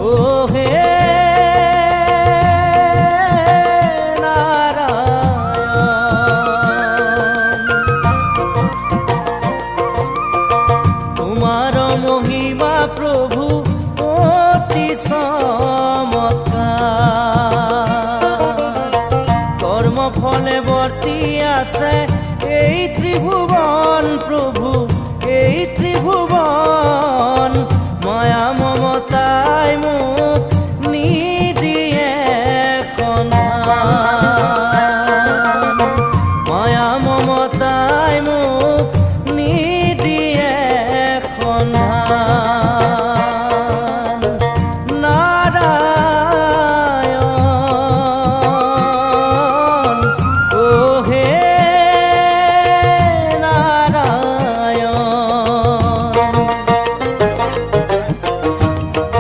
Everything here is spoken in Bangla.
ও হে নারায়ণ। তোমার মহিমা প্রভু অতি চমৎকার, কর্ম ফলে বর্তি আছে এই ত্রিভুবন।